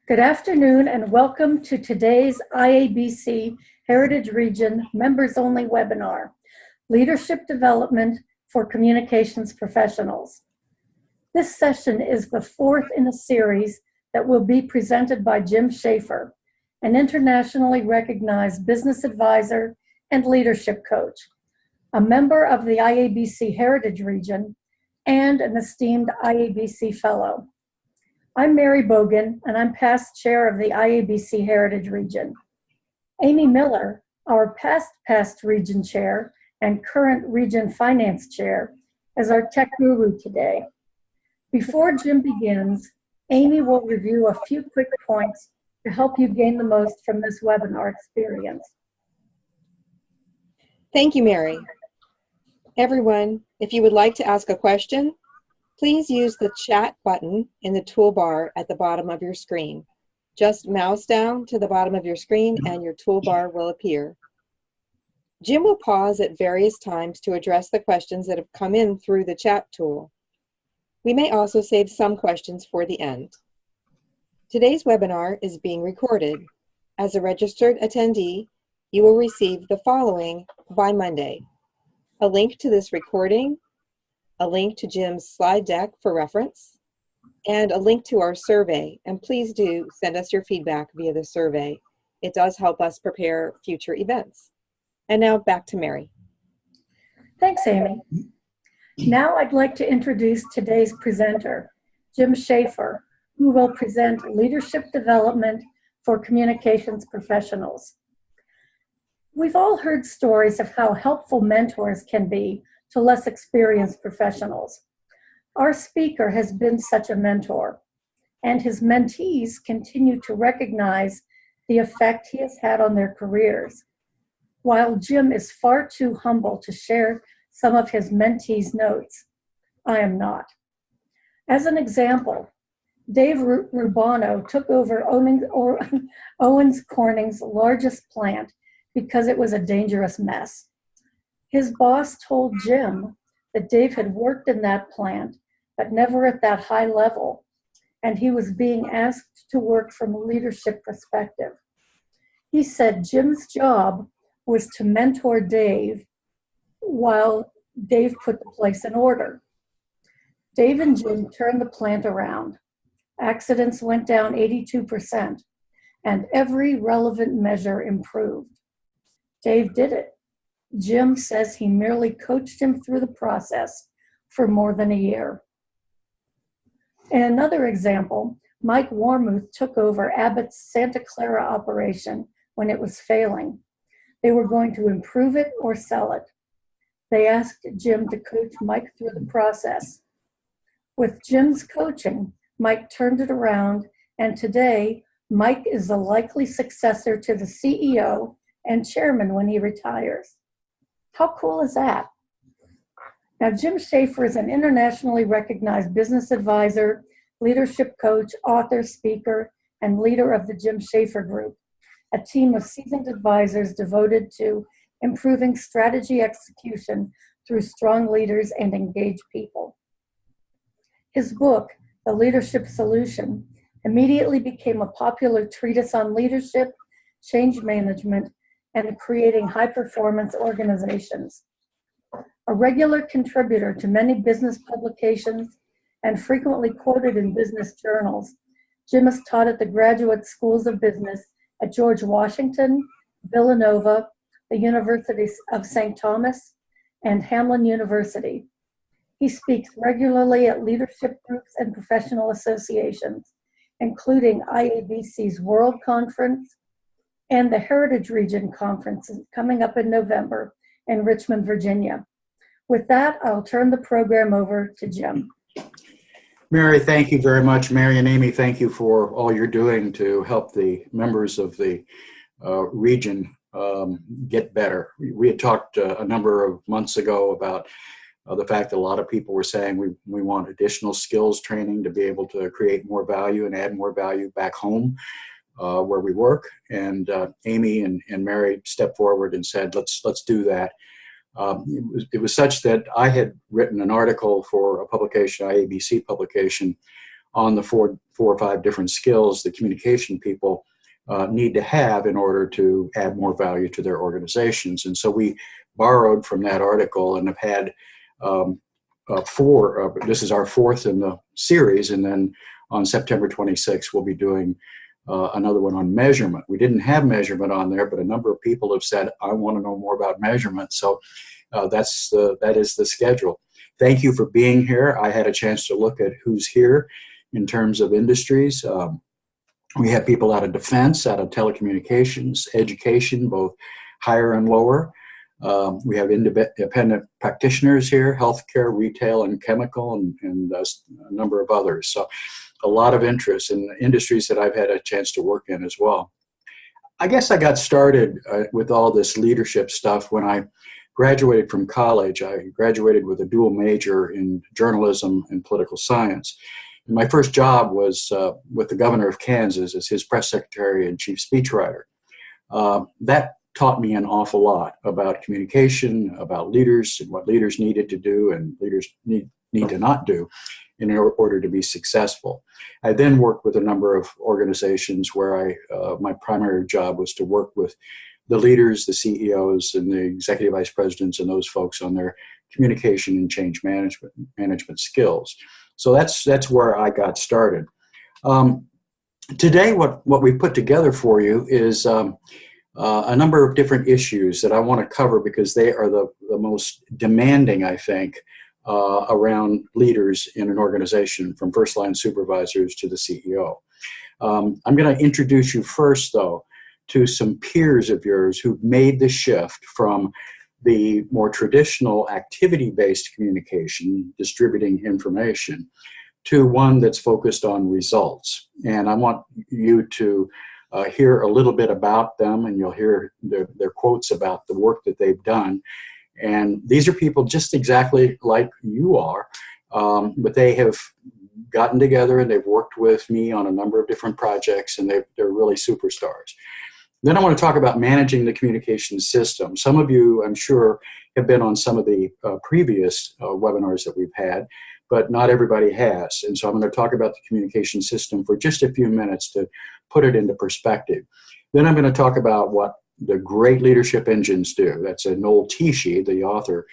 Good afternoon and welcome to today's IABC Heritage Region Members Only webinar, Leadership Development for Communications Professionals. This session is the fourth in a series that will be presented by Jim Shaffer, an internationally recognized business advisor and leadership coach, a member of the IABC Heritage Region, and an esteemed IABC Fellow. I'm Mary Bogan, and I'm past chair of the IABC Heritage Region. Amy Miller, our past region chair and current region finance chair, is our tech guru today. Before Jim begins, Amy will review a few quick points to help you gain the most from this webinar experience. Thank you, Mary. Everyone, if you would like to ask a question, please use the chat button in the toolbar at the bottom of your screen. Just mouse down to the bottom of your screen and your toolbar will appear. Jim will pause at various times to address the questions that have come in through the chat tool. We may also save some questions for the end. Today's webinar is being recorded. As a registered attendee, you will receive the following by Monday: a link to this recording, a link to Jim's slide deck for reference, and a link to our survey. And please do send us your feedback via the survey. It does help us prepare future events. And now back to Mary. Thanks, Amy. Now I'd like to introduce today's presenter, Jim Shaffer, who will present Leadership Development for Communications Professionals. We've all heard stories of how helpful mentors can be to less experienced professionals. Our speaker has been such a mentor, and his mentees continue to recognize the effect he has had on their careers. While Jim is far too humble to share some of his mentees' notes, I am not. As an example, Dave Rubano took over Owens Corning's largest plant because it was a dangerous mess. His boss told Jim that Dave had worked in that plant, but never at that high level, and he was being asked to work from a leadership perspective. He said Jim's job was to mentor Dave while Dave put the place in order. Dave and Jim turned the plant around. Accidents went down 82%, and every relevant measure improved. Dave did it. Jim says he merely coached him through the process for more than a year. In another example, Mike Warmuth took over Abbott's Santa Clara operation when it was failing. They were going to improve it or sell it. They asked Jim to coach Mike through the process. With Jim's coaching, Mike turned it around, and today, Mike is the likely successor to the CEO and chairman when he retires. How cool is that? Now, Jim Shaffer is an internationally recognized business advisor, leadership coach, author, speaker, and leader of the Jim Shaffer Group, a team of seasoned advisors devoted to improving strategy execution through strong leaders and engaged people. His book, The Leadership Solution, immediately became a popular treatise on leadership, change management, and creating high-performance organizations. A regular contributor to many business publications and frequently quoted in business journals, Jim has taught at the graduate schools of business at George Washington, Villanova, the University of St. Thomas, and Hamline University. He speaks regularly at leadership groups and professional associations, including IABC's World Conference and the Heritage Region Conference coming up in November in Richmond, Virginia. With that, I'll turn the program over to Jim. Mary, thank you very much. Mary and Amy, thank you for all you're doing to help the members of the region get better. We had talked a number of months ago about the fact that a lot of people were saying we want additional skills training to be able to create more value and add more value back home where we work. And Amy and Mary stepped forward and said, let's do that. It was such that I had written an article for a publication, IABC publication, on the 4 or 5 different skills that communication people need to have in order to add more value to their organizations. And so we borrowed from that article and have had 4, this is our 4th in the series, and then on September 26th, we'll be doing another one on measurement. We didn't have measurement on there, but a number of people have said, I want to know more about measurement. So that is the schedule. Thank you for being here. I had a chance to look at who's here in terms of industries. We have people out of defense, out of telecommunications, education, both higher and lower. We have independent practitioners here, healthcare, retail, and chemical, and a number of others. So a lot of interest in industries that I've had a chance to work in as well. I guess I got started with all this leadership stuff when I graduated from college. I graduated with a dual major in journalism and political science. And my first job was with the governor of Kansas as his press secretary and chief speechwriter. That taught me an awful lot about communication, about leaders, and what leaders needed to do and leaders need to not do in order to be successful. I then worked with a number of organizations where my primary job was to work with the leaders, the CEOs, and the executive vice presidents, and those folks on their communication and change management skills. So that's where I got started. Today, what we put together for you is a number of different issues that I want to cover because they are the most demanding, I think, around leaders in an organization, from first-line supervisors to the CEO. I'm going to introduce you first, though, to some peers of yours who've made the shift from the more traditional activity-based communication, distributing information, to one that's focused on results. And I want you to hear a little bit about them, and you'll hear their quotes about the work that they've done. And these are people just exactly like you are, but they have gotten together and they've worked with me on a number of different projects, and they're really superstars. Then I want to talk about managing the communication system. Some of you, I'm sure, have been on some of the previous webinars that we've had, but not everybody has. And so I'm going to talk about the communication system for just a few minutes to put it into perspective. Then I'm going to talk about what the great leadership engines do. That's a Noel Tichy, the author,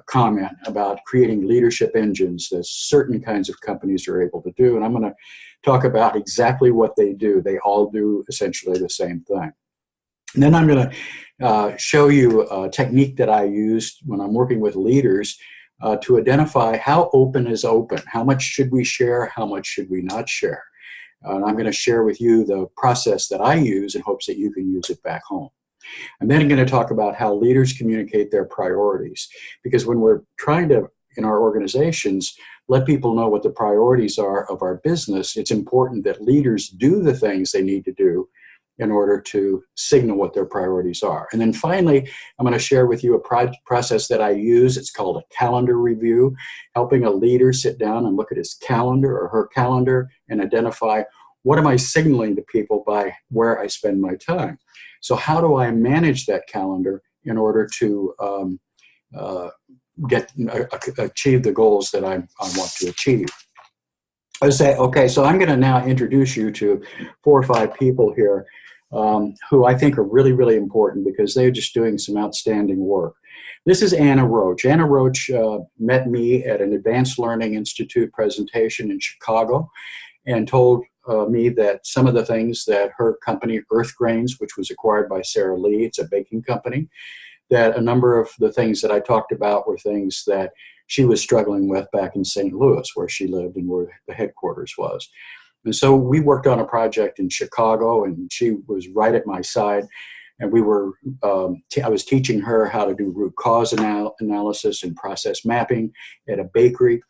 comment about creating leadership engines that certain kinds of companies are able to do. And I'm going to talk about exactly what they do. They all do essentially the same thing. And then I'm going to show you a technique that I used when I'm working with leaders to identify how open is open. How much should we share? How much should we not share? And I'm going to share with you the process that I use in hopes that you can use it back home. And then I'm going to talk about how leaders communicate their priorities. Because when we're trying to, in our organizations, let people know what the priorities are of our business, it's important that leaders do the things they need to do in order to signal what their priorities are. And then finally, I'm going to share with you a process that I use. It's called a calendar review, helping a leader sit down and look at his calendar or her calendar and identify, what am I signaling to people by where I spend my time? So how do I manage that calendar in order to achieve the goals that I want to achieve? I say, okay, so I'm going to now introduce you to 4 or 5 people here who I think are really, really important because they're just doing some outstanding work. This is Anna Roach. Anna Roach met me at an Advanced Learning Institute presentation in Chicago and told me that some of the things that her company, Earth Grains, which was acquired by Sara Lee, it's a baking company, that a number of the things that I talked about were things that she was struggling with back in St. Louis, where she lived and where the headquarters was. And so we worked on a project in Chicago, and she was right at my side. And we were, I was teaching her how to do root cause analysis and process mapping at a bakery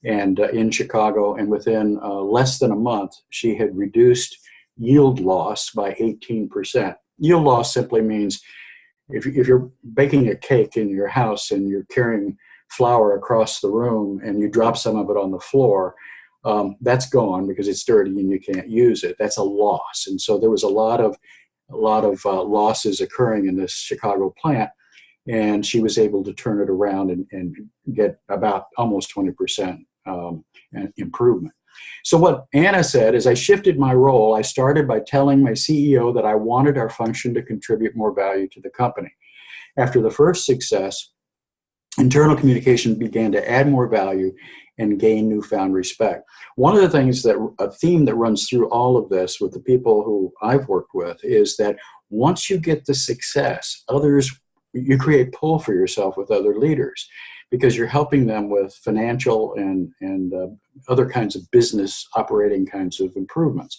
and in Chicago. And within less than a month, she had reduced yield loss by 18%. Yield loss simply means if you're baking a cake in your house and you're carrying flour across the room and you drop some of it on the floor, that's gone because it's dirty and you can't use it. That's a loss. And so there was a lot of losses occurring in this Chicago plant, and she was able to turn it around and get about almost 20% improvement. So what Anna said is I shifted my role. I started by telling my CEO that I wanted our function to contribute more value to the company. After the first success, internal communication began to add more value and gain newfound respect. One of the things a theme that runs through all of this with the people who I've worked with is that once you get the success, you create pull for yourself with other leaders because you're helping them with financial and other kinds of business operating kinds of improvements.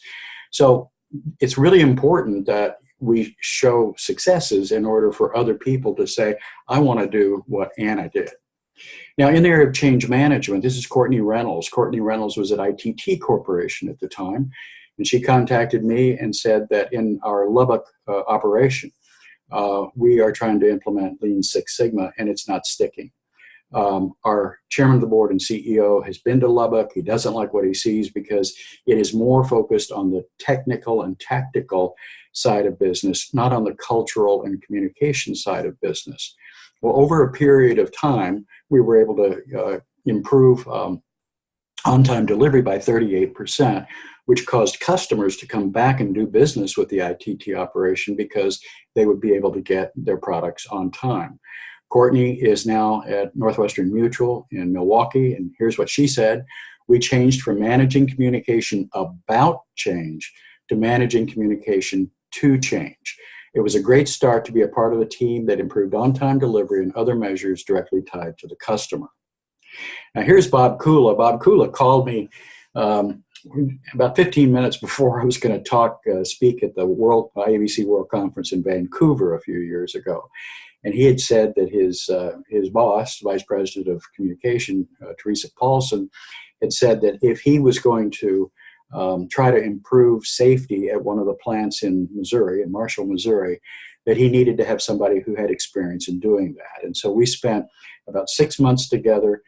So it's really important that we show successes in order for other people to say, I want to do what Anna did. Now, in the area of change management, this is Courtney Reynolds. Courtney Reynolds was at ITT Corporation at the time, and she contacted me and said that in our Lubbock operation, we are trying to implement Lean Six Sigma, and it's not sticking. Our chairman of the board and CEO has been to Lubbock. He doesn't like what he sees because it is more focused on the technical and tactical side of business, not on the cultural and communication side of business. Well, over a period of time, we were able to improve on-time delivery by 38%, which caused customers to come back and do business with the ITT operation because they would be able to get their products on time. Courtney is now at Northwestern Mutual in Milwaukee, and here's what she said. We changed from managing communication about change to managing communication to change. It was a great start to be a part of a team that improved on-time delivery and other measures directly tied to the customer. Now here's Bob Kula. Bob Kula called me about 15 minutes before I was going to speak at the IABC World Conference in Vancouver a few years ago. And he had said that his boss, Vice President of Communication, Teresa Paulson, had said that if he was going to try to improve safety at one of the plants in Missouri, in Marshall, Missouri, that he needed to have somebody who had experience in doing that. And so we spent about 6 months together.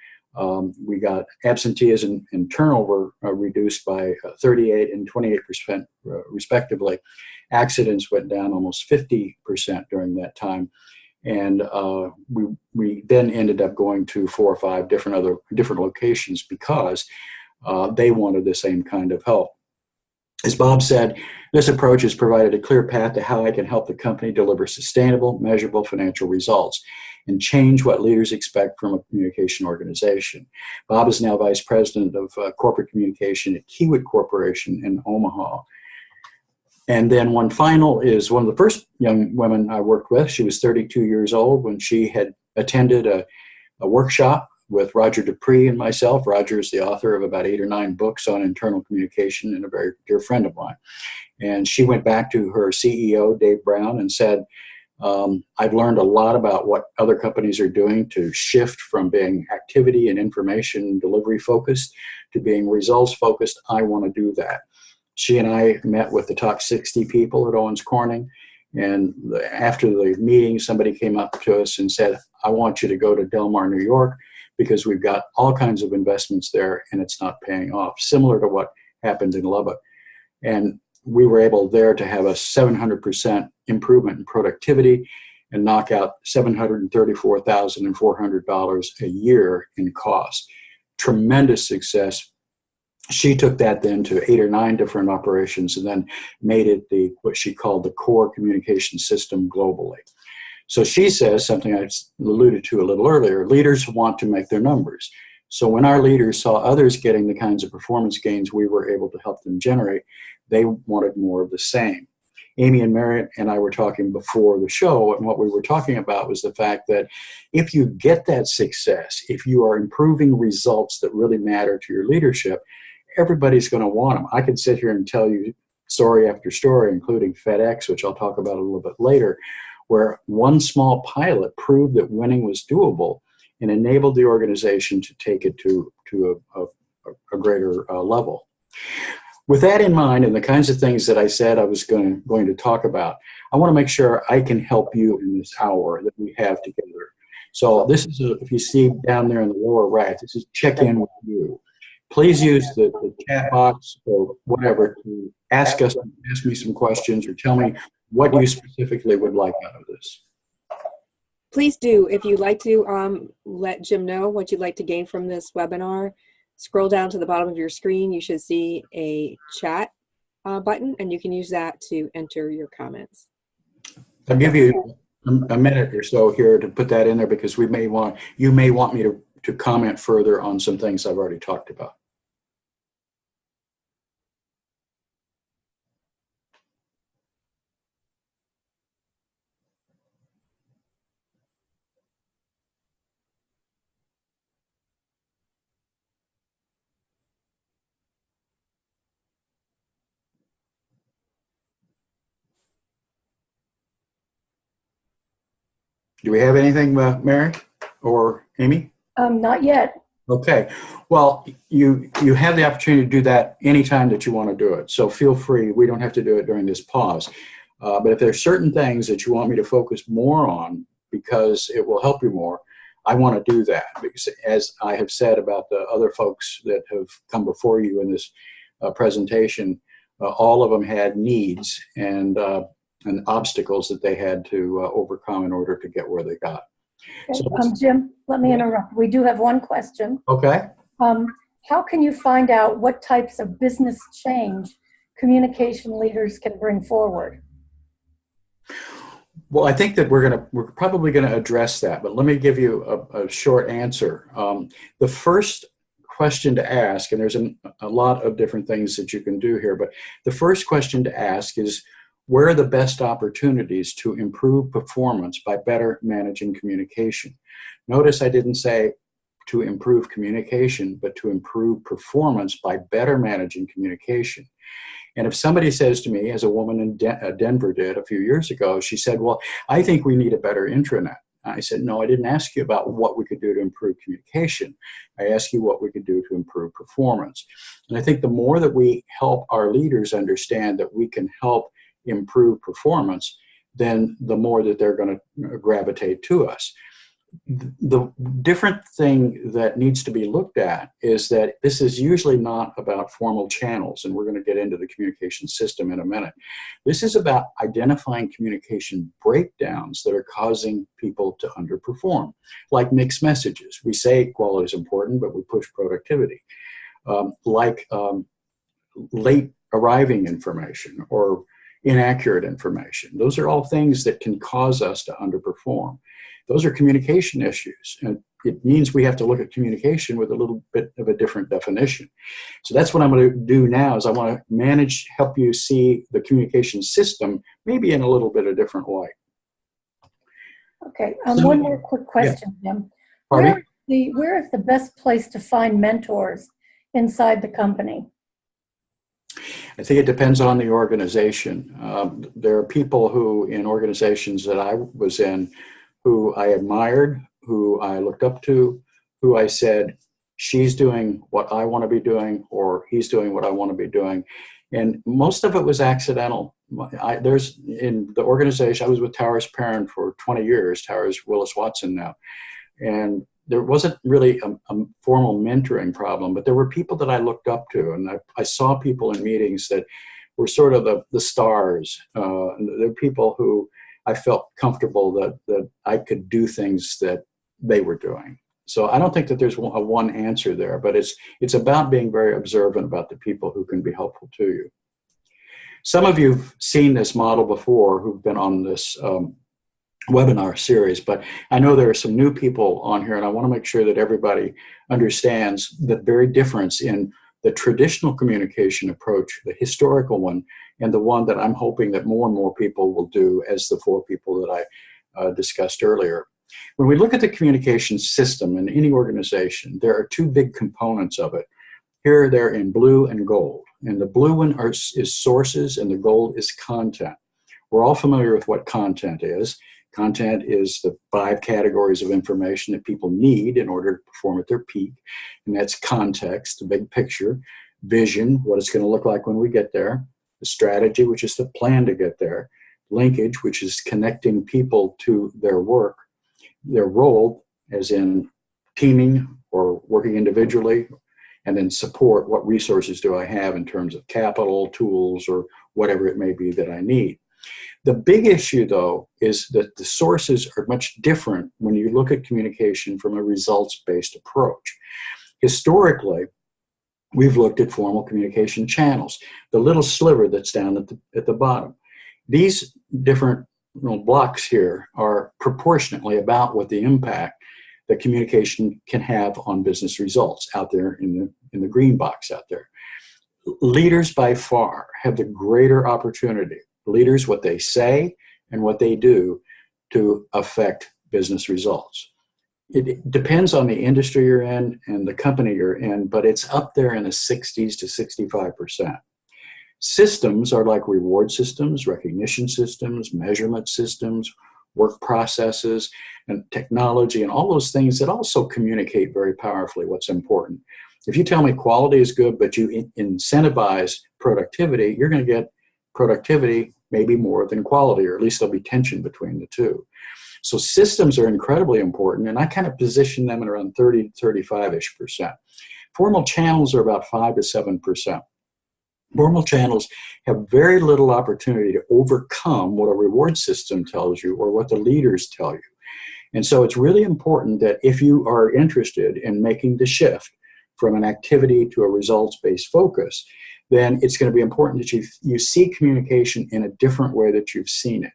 We got absenteeism and turnover reduced by 38 and 28% respectively. Accidents went down almost 50% during that time. And we then ended up going to 4 or 5 different locations because they wanted the same kind of help. As Bob said, this approach has provided a clear path to how I can help the company deliver sustainable, measurable financial results and change what leaders expect from a communication organization. Bob is now Vice President of Corporate Communication at Kiewit Corporation in Omaha. And then one final is one of the first young women I worked with. She was 32 years old when she had attended a workshop with Roger Dupree and myself. Roger is the author of about 8 or 9 books on internal communication and a very dear friend of mine. And she went back to her CEO, Dave Brown, and said, I've learned a lot about what other companies are doing to shift from being activity and information delivery focused to being results focused. I want to do that. She and I met with the top 60 people at Owens Corning. And after the meeting, somebody came up to us and said, I want you to go to Del Mar, New York, because we've got all kinds of investments there and it's not paying off, similar to what happened in Lubbock. And we were able there to have a 700% improvement in productivity and knock out $734,400 a year in cost. Tremendous success. She took that then to 8 or 9 different operations and then made it what she called the core communication system globally. So she says something I alluded to a little earlier, leaders want to make their numbers. So when our leaders saw others getting the kinds of performance gains we were able to help them generate, they wanted more of the same. Amy and Mary and I were talking before the show, and what we were talking about was the fact that if you get that success, if you are improving results that really matter to your leadership, everybody's going to want them. I could sit here and tell you story after story, including FedEx, which I'll talk about a little bit later, where one small pilot proved that winning was doable and enabled the organization to take it to a greater level. With that in mind and the kinds of things that I said I was going to talk about, I want to make sure I can help you in this hour that we have together. So this is, if you see down there in the lower right, this is check in with you. Please use the chat box or whatever to ask me some questions or tell me what you specifically would like out of this. Please do, if you'd like to let Jim know what you'd like to gain from this webinar. scroll down to the bottom of your screen, you should see a chat button, and you can use that to enter your comments. I'll give you a minute or so here to put that in there because you may want me to comment further on some things I've already talked about. Do we have anything, Mary or Amy? Not yet. Okay. Well, you have the opportunity to do that anytime that you want to do it. So feel free. We don't have to do it during this pause. But if there's certain things that you want me to focus more on because it will help you more, I want to do that. Because as I have said about the other folks that have come before you in this presentation, all of them had needs and obstacles that they had to overcome in order to get where they got. Okay. So, Jim, let me interrupt. We do have one question. okay. How can you find out what types of business change communication leaders can bring forward? Well, I think that we're probably gonna address that, but let me give you a short answer. The first question to ask, and there's a lot of different things that you can do here, but the first question to ask is, where are the best opportunities to improve performance by better managing communication? Notice I didn't say to improve communication, but to improve performance by better managing communication. And if somebody says to me, as a woman in Denver did a few years ago, she said, well, I think we need a better intranet. I said, no, I didn't ask you about what we could do to improve communication. I asked you what we could do to improve performance. And I think the more that we help our leaders understand that we can help improve performance, then the more that they're going to gravitate to us. The different thing that needs to be looked at is that this is usually not about formal channels, and we're going to get into the communication system in a minute. This is about identifying communication breakdowns that are causing people to underperform, like mixed messages. We say quality is important, but we push productivity. Late arriving information or inaccurate information. Those are all things that can cause us to underperform. Those are communication issues, and it means we have to look at communication with a little bit of a different definition. So that's what I'm going to do now is I want to help you see the communication system maybe in a little bit of different light. Okay, one more quick question, Jim. Pardon me? Where is the best place to find mentors inside the company? I think it depends on the organization. There are people who, in organizations that I was in, who I admired, who I looked up to, who I said, she's doing what I want to be doing, or he's doing what I want to be doing. And most of it was accidental. There's in the organization, I was with Towers Perrin for 20 years, Towers Willis Watson now. And there wasn't really a formal mentoring problem, but there were people that I looked up to, and I saw people in meetings that were sort of the stars. There were people who I felt comfortable that I could do things that they were doing. So I don't think that there's a one answer there, but it's about being very observant about the people who can be helpful to you. Some of you've seen this model before who've been on this webinar series, but I know there are some new people on here, and I want to make sure that everybody understands the very difference in the traditional communication approach, the historical one, and the one that I'm hoping that more and more people will do as the 4 people that I discussed earlier. When we look at the communication system in any organization, there are 2 big components of it. Here they're in blue and gold. And the blue one is sources, and the gold is content. We're all familiar with what content is. Content is the 5 categories of information that people need in order to perform at their peak. And that's context, the big picture, vision, what it's going to look like when we get there, the strategy, which is the plan to get there, linkage, which is connecting people to their work, their role, as in teaming or working individually, and then support, what resources do I have in terms of capital, tools, or whatever it may be that I need. The big issue, though, is that the sources are much different when you look at communication from a results-based approach. Historically, we've looked at formal communication channels, the little sliver that's down at the bottom. These different blocks here are proportionately about what the impact that communication can have on business results out there in the green box out there. Leaders by far have the greater opportunity. Leaders, what they say and what they do to affect business results. It depends on the industry you're in and the company you're in, but it's up there in the 60s to 65%. Systems are like reward systems, recognition systems, measurement systems, work processes, and technology, and all those things that also communicate very powerfully what's important. If you tell me quality is good, but you incentivize productivity, you're going to get productivity maybe more than quality, or at least there'll be tension between the two. So systems are incredibly important, and I kind of position them at around 30 to 35-ish%. Formal channels are about 5 to 7%. Formal channels have very little opportunity to overcome what a reward system tells you or what the leaders tell you. And so it's really important that if you are interested in making the shift from an activity to a results-based focus, then it's going to be important that you see communication in a different way that you've seen it.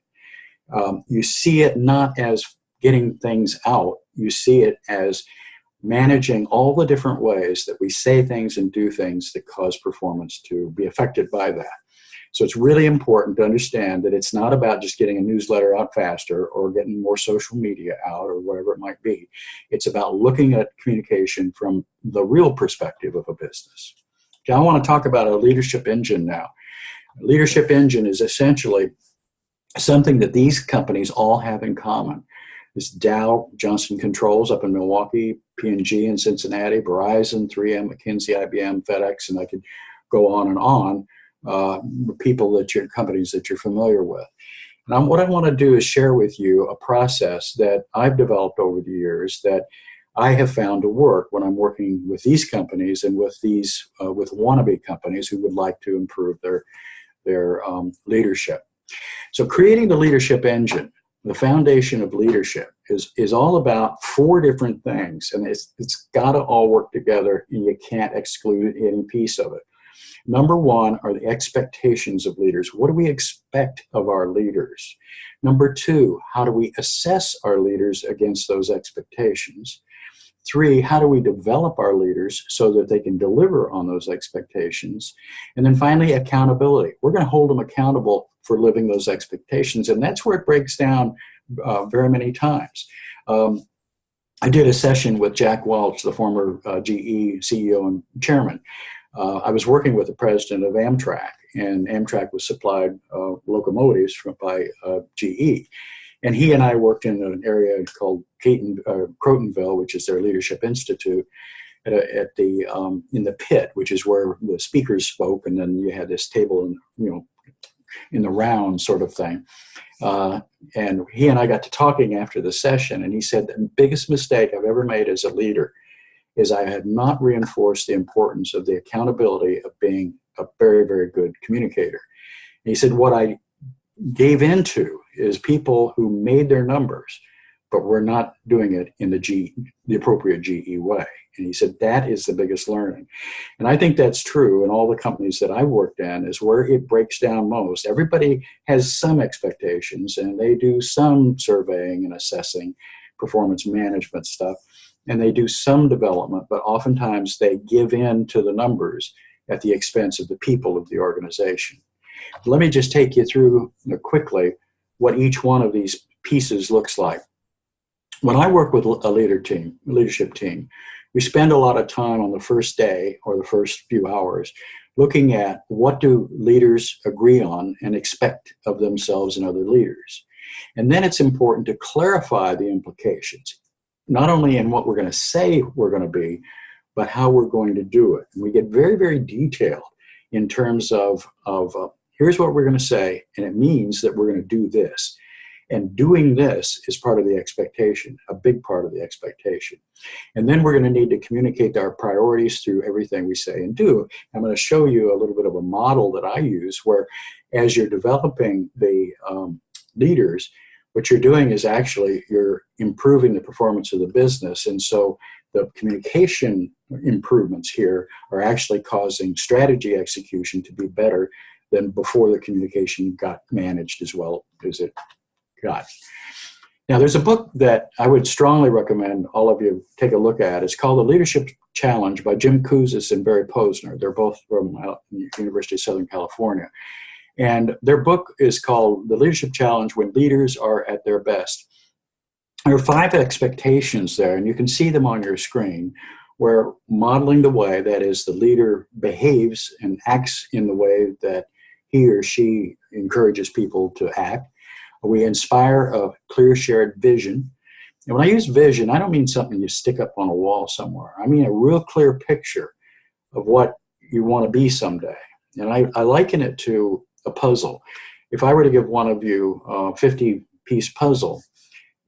You see it not as getting things out, you see it as managing all the different ways that we say things and do things that cause performance to be affected by that. So it's really important to understand that it's not about just getting a newsletter out faster or getting more social media out or whatever it might be. It's about looking at communication from the real perspective of a business. Okay, I want to talk about a leadership engine now. A leadership engine is essentially something that these companies all have in common. It's Dow, Johnson Controls up in Milwaukee, P&G in Cincinnati, Verizon, 3M, McKinsey, IBM, FedEx, and I could go on and on. Companies that you're familiar with. And what I want to do is share with you a process that I've developed over the years that I have found to work when I'm working with these companies and with with wannabe companies who would like to improve their leadership. So creating the leadership engine, the foundation of leadership, is all about 4 different things, and it's got to all work together, and you can't exclude any piece of it. Number 1 are the expectations of leaders. What do we expect of our leaders? Number 2, how do we assess our leaders against those expectations? 3, how do we develop our leaders so that they can deliver on those expectations? And then finally, accountability. We're going to hold them accountable for living those expectations, and that's where it breaks down very many times. I did a session with Jack Welch, the former GE CEO and chairman. I was working with the president of Amtrak, and Amtrak was supplied locomotives by GE. And he and I worked in an area called Crotonville, which is their leadership institute, in the pit, which is where the speakers spoke, and then you had this table, in the round sort of thing. And he and I got to talking after the session, and he said the biggest mistake I've ever made as a leader is I had not reinforced the importance of the accountability of being a very, very good communicator. And he said what I gave into is people who made their numbers, but were not doing it in the appropriate GE way. And he said that is the biggest learning. And I think that's true in all the companies that I worked in, is where it breaks down most. Everybody has some expectations, and they do some surveying and assessing, performance management stuff, and they do some development, but oftentimes they give in to the numbers at the expense of the people of the organization. Let me just take you through quickly what each one of these pieces looks like. When I work with a leadership team, we spend a lot of time on the first day or the first few hours looking at what do leaders agree on and expect of themselves and other leaders. And then it's important to clarify the implications, not only in what we're going to say we're going to be, but how we're going to do it. And we get very, very detailed in terms of here's what we're going to say, and it means that we're going to do this. And doing this is part of the expectation, a big part of the expectation. And then we're going to need to communicate our priorities through everything we say and do. I'm going to show you a little bit of a model that I use where as you're developing the leaders, what you're doing is actually you're improving the performance of the business. And so the communication improvements here are actually causing strategy execution to be better than before the communication got managed as well as it got. Now, there's a book that I would strongly recommend all of you take a look at. It's called The Leadership Challenge by Jim Kouzes and Barry Posner. They're both from University of Southern California. And their book is called The Leadership Challenge When Leaders Are at Their Best. There are 5 expectations there, and you can see them on your screen, where modeling the way, that is, the leader behaves and acts in the way that he or she encourages people to act. We inspire a clear shared vision. And when I use vision, I don't mean something you stick up on a wall somewhere. I mean a real clear picture of what you want to be someday. And I liken it to a puzzle. If I were to give one of you a 50-piece puzzle,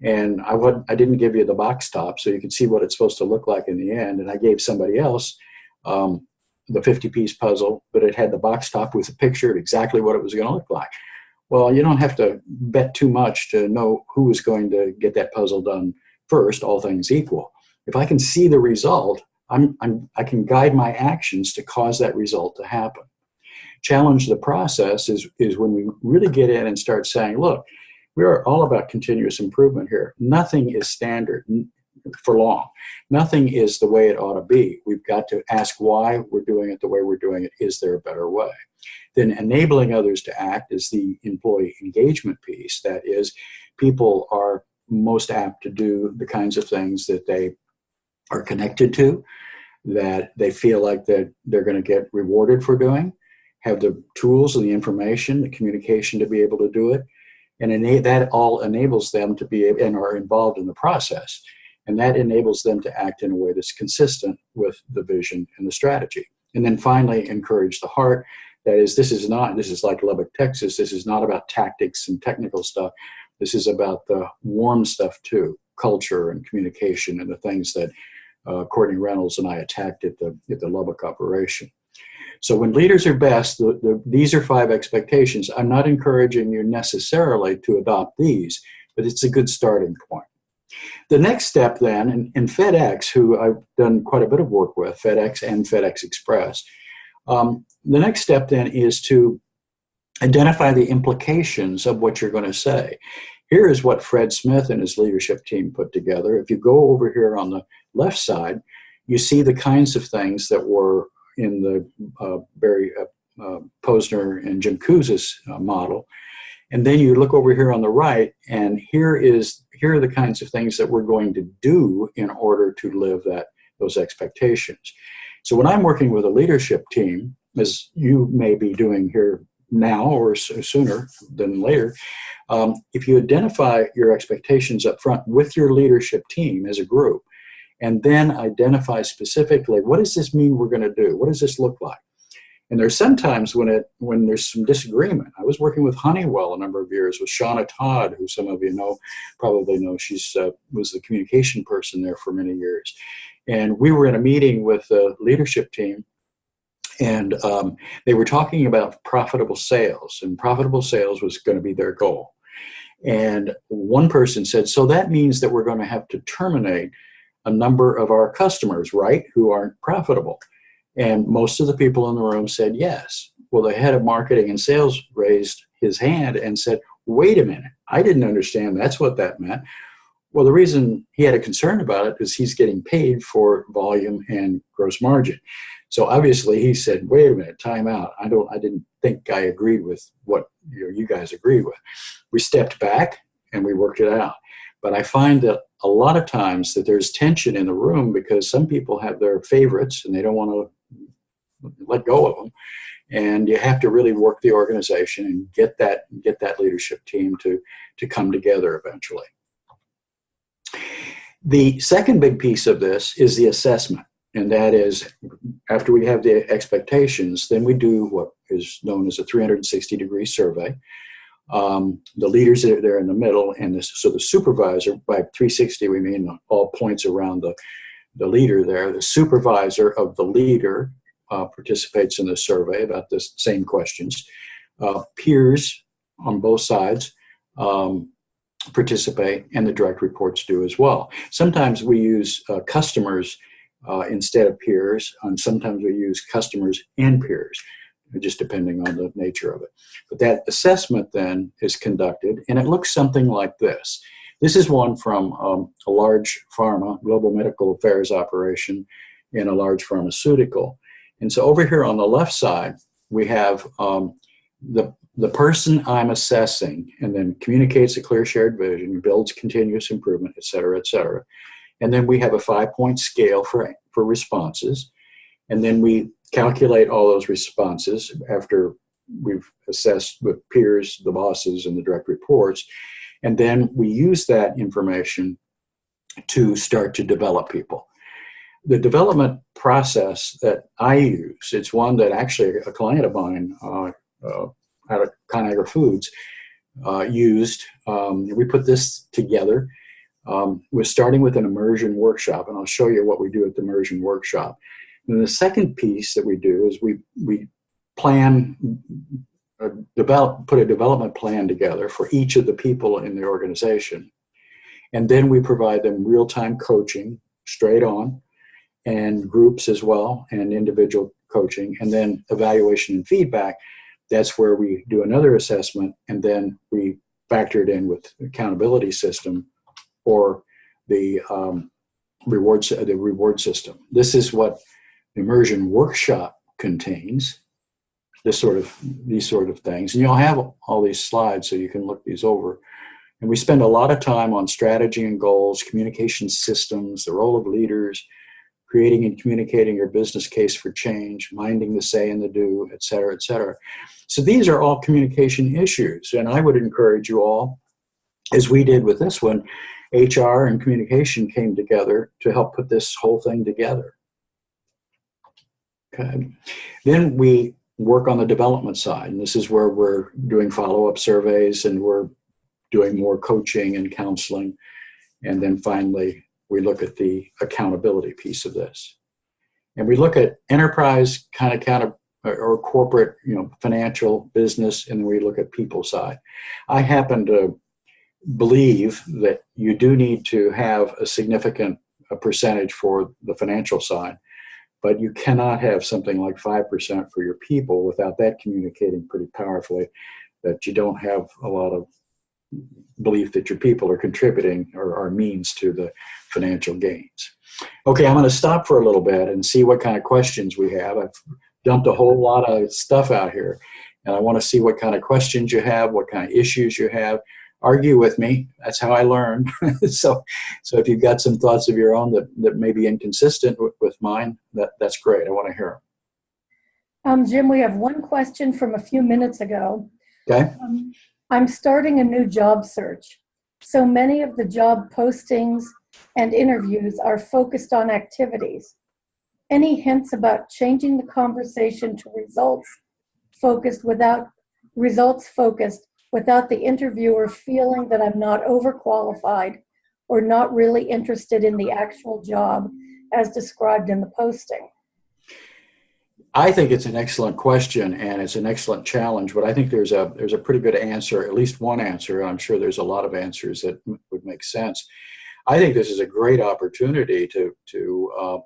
and I didn't give you the box top so you could see what it's supposed to look like in the end, and I gave somebody else the 50-piece puzzle, but it had the box top with a picture of exactly what it was going to look like. Well, you don't have to bet too much to know who is going to get that puzzle done first, all things equal. If I can see the result, I can guide my actions to cause that result to happen. Challenge the process is when we really get in and start saying, look, we are all about continuous improvement here. Nothing is standard for long. Nothing is the way it ought to be. We've got to ask why we're doing it the way we're doing it. Is there a better way? Then enabling others to act is the employee engagement piece. That is, people are most apt to do the kinds of things that they are connected to, that they feel like that they're going to get rewarded for doing, have the tools and the information, the communication to be able to do it. And that all enables them to be and are involved in the process. And that enables them to act in a way that's consistent with the vision and the strategy. And then finally, encourage the heart. That is, this is like Lubbock, Texas. This is not about tactics and technical stuff. This is about the warm stuff too, culture and communication and the things that Courtney Reynolds and I attacked at the Lubbock operation. So when leaders are best, these are 5 expectations. I'm not encouraging you necessarily to adopt these, but it's a good starting point. The next step then, and FedEx, who I've done quite a bit of work with, FedEx and FedEx Express, the next step then is to identify the implications of what you're going to say. Here is what Fred Smith and his leadership team put together. If you go over here on the left side, you see the kinds of things that were in the Barry Posner and Jim Kouzes model. And then you look over here on the right, and here are the kinds of things that we're going to do in order to live those expectations. So when I'm working with a leadership team, as you may be doing here now or sooner than later, if you identify your expectations up front with your leadership team as a group, and then identify specifically, what does this mean we're going to do? What does this look like? And there's sometimes when there's some disagreement. I was working with Honeywell a number of years with Shauna Todd, who some of you probably know. She's was the communication person there for many years. And we were in a meeting with the leadership team, and they were talking about profitable sales, and profitable sales was going to be their goal. And one person said, so that means that we're going to have to terminate a number of our customers, right, who aren't profitable. And most of the people in the room said yes. Well, the head of marketing and sales raised his hand and said, wait a minute, I didn't understand that's what that meant. Well, the reason he had a concern about it is he's getting paid for volume and gross margin. So obviously he said, wait a minute, time out. I didn't think I agreed with what you guys agreed with. We stepped back and we worked it out. But I find that a lot of times that there's tension in the room because some people have their favorites and they don't want to let go of them. And you have to really work the organization and get that leadership team to come together eventually. The second big piece of this is the assessment. And that is, after we have the expectations, then we do what is known as a 360-degree survey. The leaders are there in the middle, and so the supervisor, by 360 we mean all points around the leader there. The supervisor of the leader participates in the survey about the same questions. Peers on both sides participate, and the direct reports do as well. Sometimes we use customers instead of peers, and sometimes we use customers and peers, just depending on the nature of it. But that assessment then is conducted, and it looks something like this. This is one from a large pharma, global medical affairs operation in a large pharmaceutical. And so over here on the left side, we have the person I'm assessing, and then communicates a clear shared vision, builds continuous improvement, et cetera, et cetera. And then we have a 5-point scale for responses. And then we calculate all those responses after we've assessed with peers, the bosses, and the direct reports. And then we use that information to start to develop people. The development process that I use, it's one that actually a client of mine out of Conagra Foods used. We put this together. We're starting with an immersion workshop, and I'll show you what we do at the immersion workshop. And the second piece that we do is we plan, put a development plan together for each of the people in the organization. And then we provide them real-time coaching, straight on, and groups as well, and individual coaching, and then evaluation and feedback. That's where we do another assessment, and then we factor it in with the accountability system or the reward system. This is what the immersion workshop contains. These sort of things, and you'll have all these slides so you can look these over. And we spend a lot of time on strategy and goals, communication systems, the role of leaders, creating and communicating your business case for change, minding the say and the do, et cetera, et cetera. So these are all communication issues. And I would encourage you all, as we did with this one, HR and communication came together to help put this whole thing together. Okay. Then we work on the development side. And this is where we're doing follow-up surveys, and we're doing more coaching and counseling. And then finally, we look at the accountability piece of this. And we look at enterprise or corporate, financial, business, and then we look at people side. I happen to believe that you do need to have a significant percentage for the financial side, but you cannot have something like 5% for your people without that communicating pretty powerfully that you don't have a lot of belief that your people are contributing or are means to the financial gains. Okay, I'm going to stop for a little bit and see what kind of questions we have. I've dumped a whole lot of stuff out here, and I want to see what kind of questions you have, what kind of issues you have. Argue with me. That's how I learn. So if you've got some thoughts of your own that may be inconsistent with mine, that's great. I want to hear them. Jim, we have one question from a few minutes ago. Okay. I'm starting a new job search. So many of the job postings and interviews are focused on activities. Any hints about changing the conversation to results focused without the interviewer feeling that I'm not overqualified or not really interested in the actual job as described in the posting? I think it's an excellent question, and it's an excellent challenge, but I think there's a pretty good answer, at least one answer. I'm sure there's a lot of answers that would make sense. I think this is a great opportunity to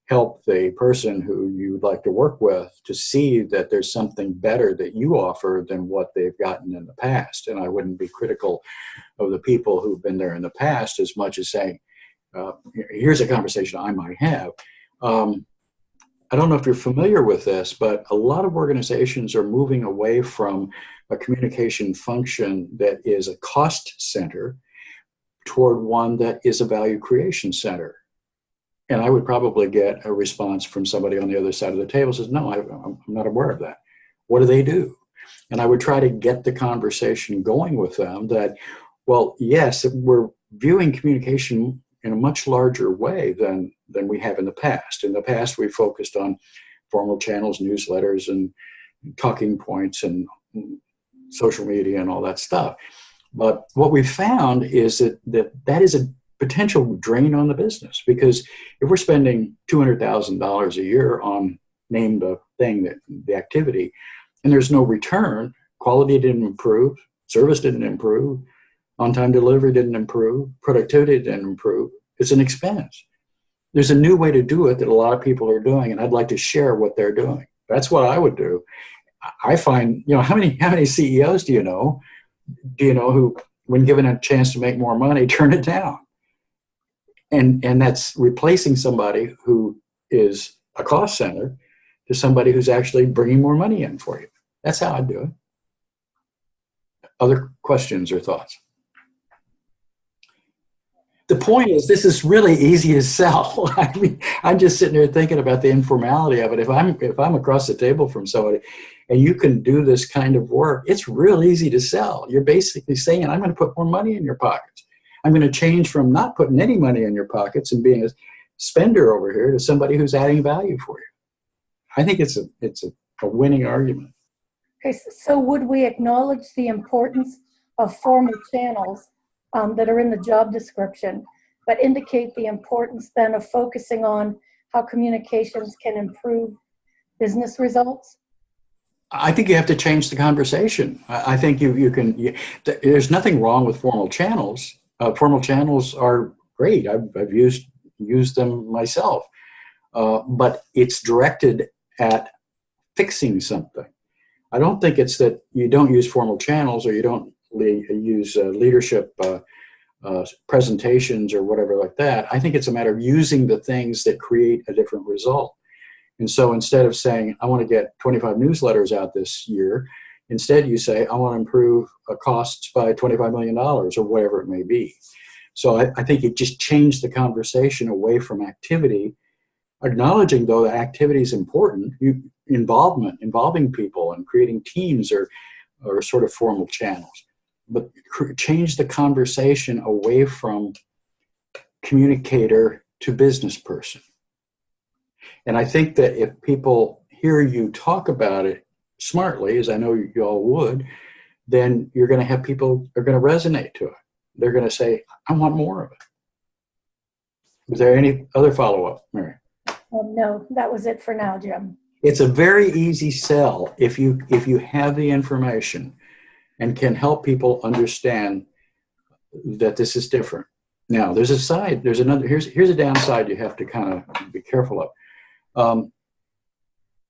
help the person who you'd like to work with to see that there's something better that you offer than what they've gotten in the past. And I wouldn't be critical of the people who've been there in the past as much as saying, here's a conversation I might have. I don't know if you're familiar with this, but a lot of organizations are moving away from a communication function that is a cost center toward one that is a value creation center. And I would probably get a response from somebody on the other side of the table says, no, I'm not aware of that. What do they do? And I would try to get the conversation going with them that, well, yes, we're viewing communication in a much larger way than we have in the past. In the past, we focused on formal channels, newsletters, and talking points, and social media, and all that stuff. But what we found is that is a potential drain on the business, because if we're spending $200,000 a year on name the thing, the activity, and there's no return, quality didn't improve, service didn't improve, On-time delivery didn't improve. Productivity didn't improve. It's an expense. There's a new way to do it that a lot of people are doing, and I'd like to share what they're doing. That's what I would do. I find, how many CEOs do you know who, when given a chance to make more money, turn it down? And that's replacing somebody who is a cost center to somebody who's actually bringing more money in for you. That's how I do it. Other questions or thoughts? The point is, this is really easy to sell. I mean, I'm just sitting there thinking about the informality of it. If I'm across the table from somebody and you can do this kind of work, it's real easy to sell. You're basically saying, I'm going to put more money in your pockets. I'm going to change from not putting any money in your pockets and being a spender over here to somebody who's adding value for you. I think it's a winning argument. Okay, so would we acknowledge the importance of formal channels that are in the job description, but indicate the importance then of focusing on how communications can improve business results? I think you have to change the conversation. I think you can. There's nothing wrong with formal channels. Formal channels are great. I've used them myself, but it's directed at fixing something. I don't think it's that you don't use formal channels or you don't use leadership presentations or whatever like that. I think it's a matter of using the things that create a different result. And so instead of saying, I want to get 25 newsletters out this year, instead you say, I want to improve costs by $25 million or whatever it may be. So I think it just changed the conversation away from activity, acknowledging though that activity is important. Involving people and creating teams or sort of formal channels, but change the conversation away from communicator to business person. And I think that if people hear you talk about it smartly, as I know you all would, then you're going to have people are going to resonate to it. They're going to say, I want more of it. Is there any other follow-up, Mary? No, that was it for now, Jim. It's a very easy sell if you have the information and can help people understand that this is different. Now, there's a downside you have to kind of be careful of.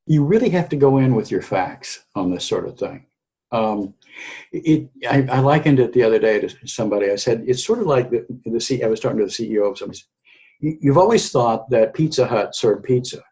You really have to go in with your facts on this sort of thing. I likened it the other day to somebody. I said, it's sort of like I was talking to the CEO of somebody. You've always thought that Pizza Hut served pizza.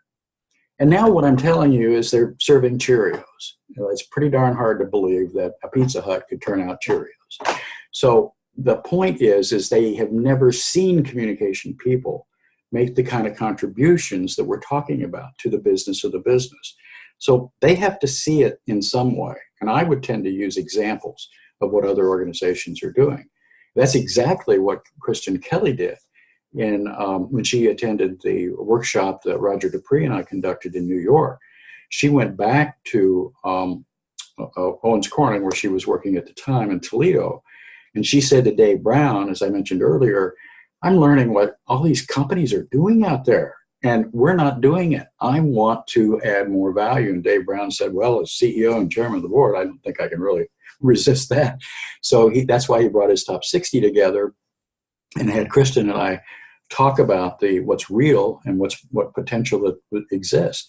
And now what I'm telling you is they're serving Cheerios. It's pretty darn hard to believe that a Pizza Hut could turn out Cheerios. So the point is they have never seen communication people make the kind of contributions that we're talking about to the business of the business. So they have to see it in some way. And I would tend to use examples of what other organizations are doing. That's exactly what Kristen Kelly did when she attended the workshop that Roger Dupree and I conducted in New York. She went back to Owens Corning, where she was working at the time in Toledo. And she said to Dave Brown, as I mentioned earlier, I'm learning what all these companies are doing out there, and we're not doing it. I want to add more value. And Dave Brown said, well, as CEO and chairman of the board, I don't think I can really resist that. So that's why he brought his top 60 together and had Kristen and I talk about what's real and what potential that exists.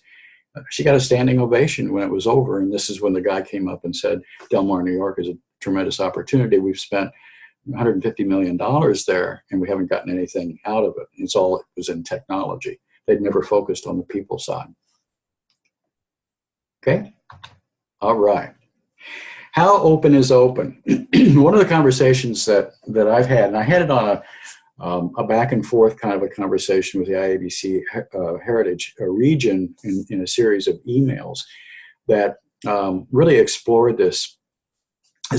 She got a standing ovation when it was over. And this is when the guy came up and said, Del Mar, New York is a tremendous opportunity. We've spent $150 million there, and we haven't gotten anything out of it. It's all it was in technology. They'd never focused on the people side. Okay? All right. How open is open? One of the conversations that I've had, and I had it on a back and forth kind of a conversation with the IABC Heritage region in a series of emails that really explored this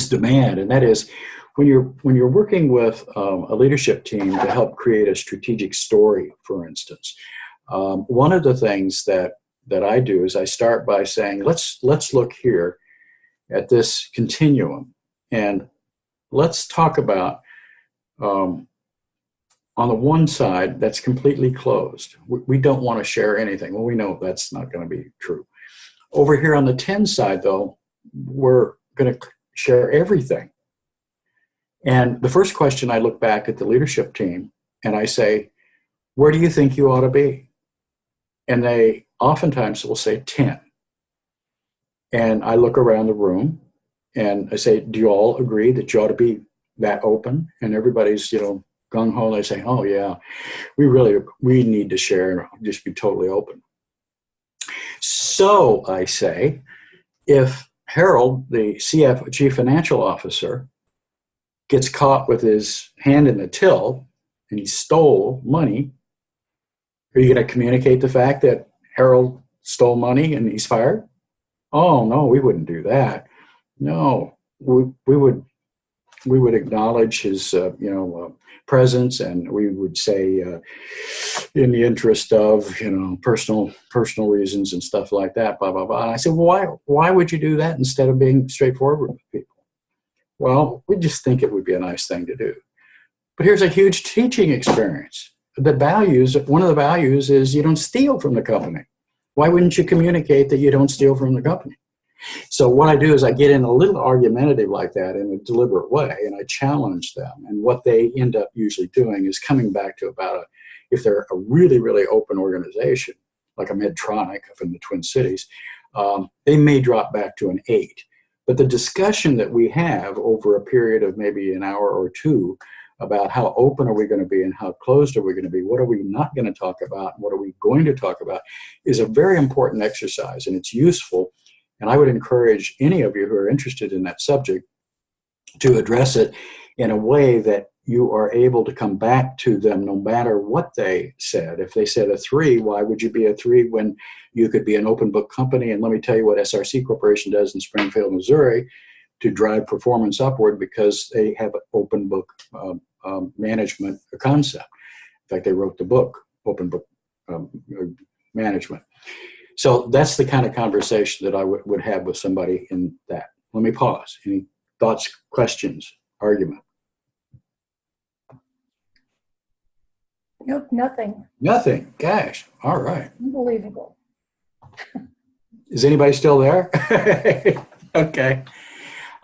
demand, and that is when you're working with a leadership team to help create a strategic story, for instance. One of the things that I do is I start by saying, let's look here at this continuum, and let's talk about on the one side that's completely closed. We don't want to share anything. Well, we know that's not going to be true. Over here on the 10 side, though, we're going to share everything. And the first question, I look back at the leadership team and I say, where do you think you ought to be? And they oftentimes will say 10. And I look around the room and I say, do you all agree that you ought to be that open? And everybody's, gung ho. They say, oh yeah, we need to share and just be totally open. So I say, if Harold, the Chief Financial Officer, gets caught with his hand in the till and he stole money, are you going to communicate the fact that Harold stole money and he's fired? Oh no, we wouldn't do that. No, we would acknowledge his presence, and we would say, in the interest of personal reasons and stuff like that, blah blah blah. And I said, well, why would you do that instead of being straightforward with people? Well, we just think it would be a nice thing to do. But here's a huge teaching experience. One of the values is you don't steal from the company. Why wouldn't you communicate that you don't steal from the company? So what I do is I get in a little argumentative like that in a deliberate way, and I challenge them. And what they end up usually doing is coming back to if they're a really, really open organization, like a Medtronic up in the Twin Cities, they may drop back to an 8. But the discussion that we have over a period of maybe an hour or two about how open are we going to be and how closed are we going to be, what are we not going to talk about, and what are we going to talk about, is a very important exercise, and it's useful. And I would encourage any of you who are interested in that subject to address it in a way that you are able to come back to them no matter what they said. If they said a 3, why would you be a 3 when you could be an open book company? And let me tell you what SRC Corporation does in Springfield, Missouri to drive performance upward, because they have an open book management concept. In fact, they wrote the book, Open Book Management. So that's the kind of conversation that I would have with somebody in that. Let me pause. Any thoughts, questions, argument? Nope, nothing. Nothing. Gosh. All right. Unbelievable. Is anybody still there? Okay.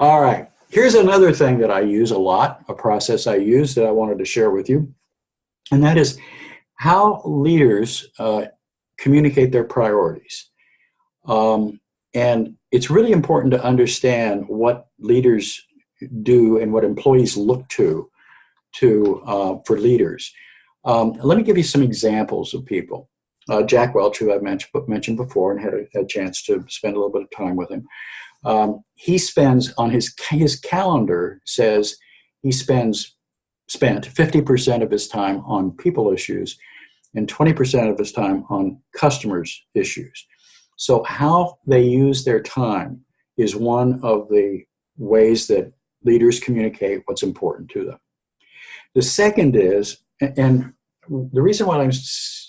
All right. Here's another thing that I use a lot, a process I use that I wanted to share with you, and that is how leaders communicate their priorities. And it's really important to understand what leaders do and what employees look to for leaders. Let me give you some examples of people. Jack Welch, who I've mentioned before and had a chance to spend a little bit of time with him. He spends on his calendar, says he spent 50% of his time on people issues and 20% of his time on customers' issues. So how they use their time is one of the ways that leaders communicate what's important to them. The second is, and the reason why I'm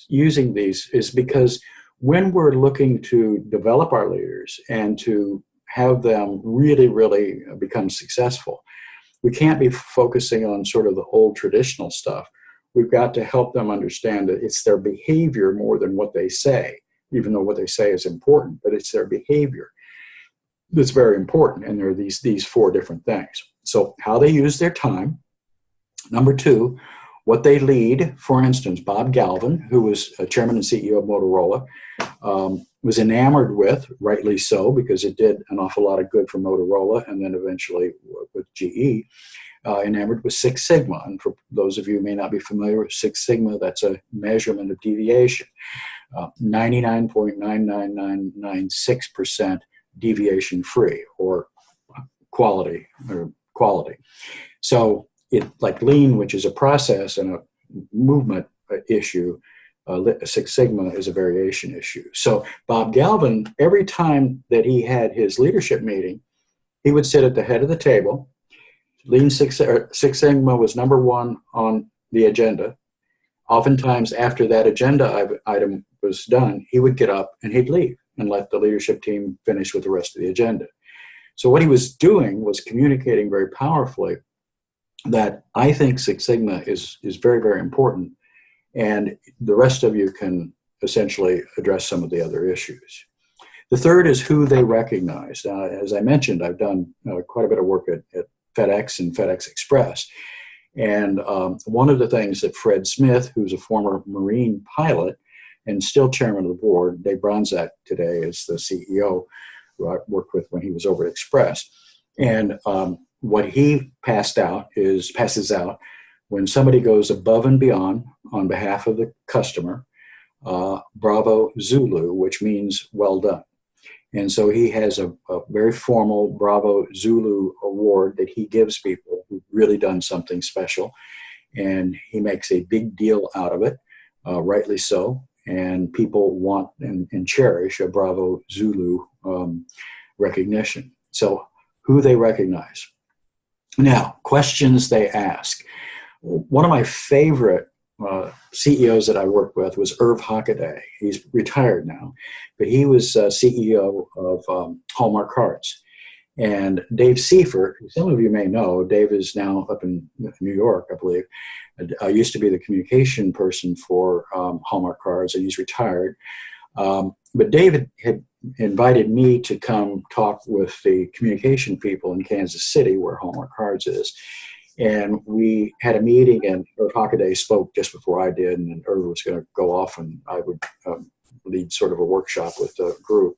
using these is because when we're looking to develop our leaders and to have them really, really become successful, we can't be focusing on sort of the old traditional stuff. We've got to help them understand that it's their behavior more than what they say, even though what they say is important, but it's their behavior that's very important. And there are these 4 different things. So how they use their time. Number 2, what they lead. For instance, Bob Galvin, who was chairman and CEO of Motorola, was enamored with, rightly so, because it did an awful lot of good for Motorola and then eventually with GE, enamored with Six Sigma. And for those of you who may not be familiar with Six Sigma, that's a measurement of deviation. 99.99996% deviation free, or quality. So it, like lean, which is a process and a movement issue, Six Sigma is a variation issue. So Bob Galvin, every time that he had his leadership meeting, he would sit at the head of the table. Lean Six Sigma was number 1 on the agenda. Oftentimes after that agenda item was done, he would get up and he'd leave and let the leadership team finish with the rest of the agenda. So what he was doing was communicating very powerfully that I think Six Sigma is very, very important, and the rest of you can essentially address some of the other issues. The third is who they recognize. As I mentioned, I've done quite a bit of work at FedEx and FedEx Express. And one of the things that Fred Smith, who's a former Marine pilot and still chairman of the board, Dave Bronzak today is the CEO, who I worked with when he was over at Express. And what he passes out when somebody goes above and beyond on behalf of the customer, Bravo Zulu, which means well done. And so he has a very formal Bravo Zulu award that he gives people who've really done something special. And he makes a big deal out of it, rightly so. And people want and cherish a Bravo Zulu recognition. So who they recognize. Now, questions they ask. One of my favorite CEOs that I worked with was Irv Hockaday. He's retired now, but he was CEO of Hallmark Cards. And Dave Seifert, some of you may know, Dave is now up in New York, I believe. I used to be the communication person for Hallmark Cards, and he's retired. But David had invited me to come talk with the communication people in Kansas City, where Hallmark Cards is. And we had a meeting, and Irv Hockaday spoke just before I did, and then Irv was going to go off, and I would lead sort of a workshop with the group.